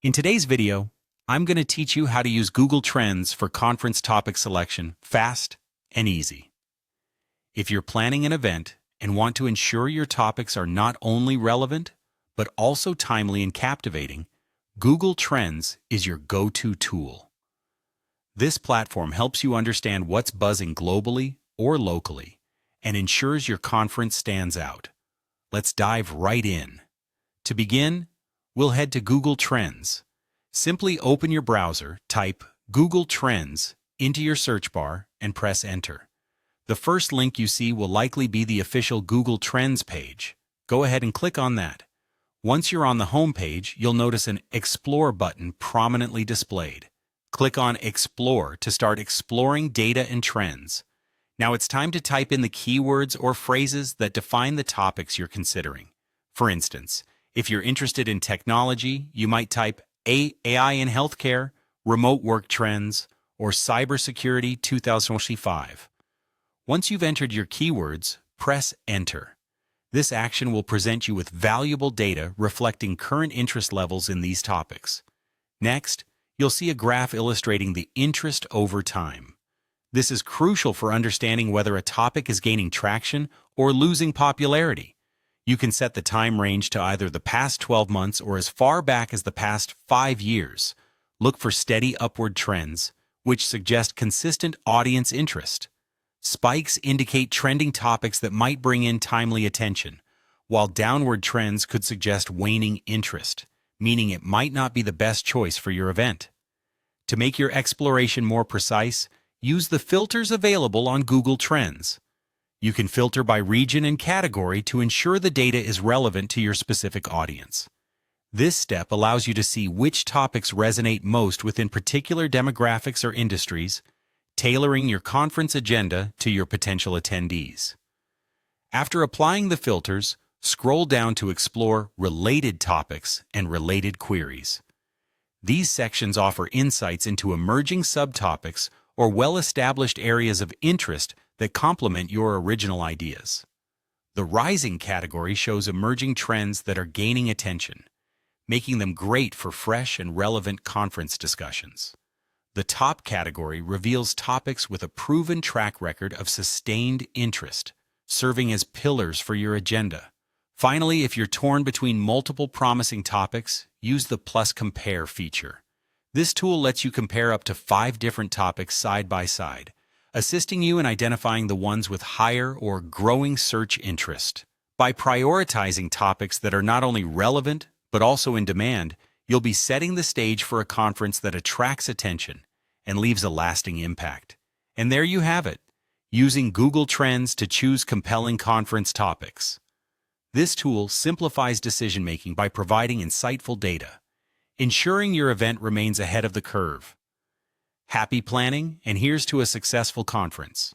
In today's video, I'm going to teach you how to use Google Trends for conference topic selection fast and easy. If you're planning an event and want to ensure your topics are not only relevant, but also timely and captivating, Google Trends is your go-to tool. This platform helps you understand what's buzzing globally or locally and ensures your conference stands out. Let's dive right in. To begin, we'll head to Google Trends. Simply open your browser, type Google Trends into your search bar, and press Enter. The first link you see will likely be the official Google Trends page. Go ahead and click on that. Once you're on the home page, you'll notice an Explore button prominently displayed. Click on Explore to start exploring data and trends. Now it's time to type in the keywords or phrases that define the topics you're considering. For instance, if you're interested in technology, you might type AI in healthcare, remote work trends, or cybersecurity 2025. Once you've entered your keywords, press Enter. This action will present you with valuable data reflecting current interest levels in these topics. Next, you'll see a graph illustrating the interest over time. This is crucial for understanding whether a topic is gaining traction or losing popularity. You can set the time range to either the past 12 months or as far back as the past 5 years. Look for steady upward trends, which suggest consistent audience interest. Spikes indicate trending topics that might bring in timely attention, while downward trends could suggest waning interest, meaning it might not be the best choice for your event. To make your exploration more precise, use the filters available on Google Trends. You can filter by region and category to ensure the data is relevant to your specific audience. This step allows you to see which topics resonate most within particular demographics or industries, tailoring your conference agenda to your potential attendees. After applying the filters, scroll down to explore related topics and related queries. These sections offer insights into emerging subtopics or well-established areas of interest that complement your original ideas. The rising category shows emerging trends that are gaining attention, making them great for fresh and relevant conference discussions. The top category reveals topics with a proven track record of sustained interest, serving as pillars for your agenda. Finally, if you're torn between multiple promising topics, use the Plus Compare feature. This tool lets you compare up to 5 different topics side by side, assisting you in identifying the ones with higher or growing search interest. By prioritizing topics that are not only relevant, but also in demand, you'll be setting the stage for a conference that attracts attention and leaves a lasting impact. And there you have it, using Google Trends to choose compelling conference topics. This tool simplifies decision-making by providing insightful data, ensuring your event remains ahead of the curve. Happy planning, and here's to a successful conference.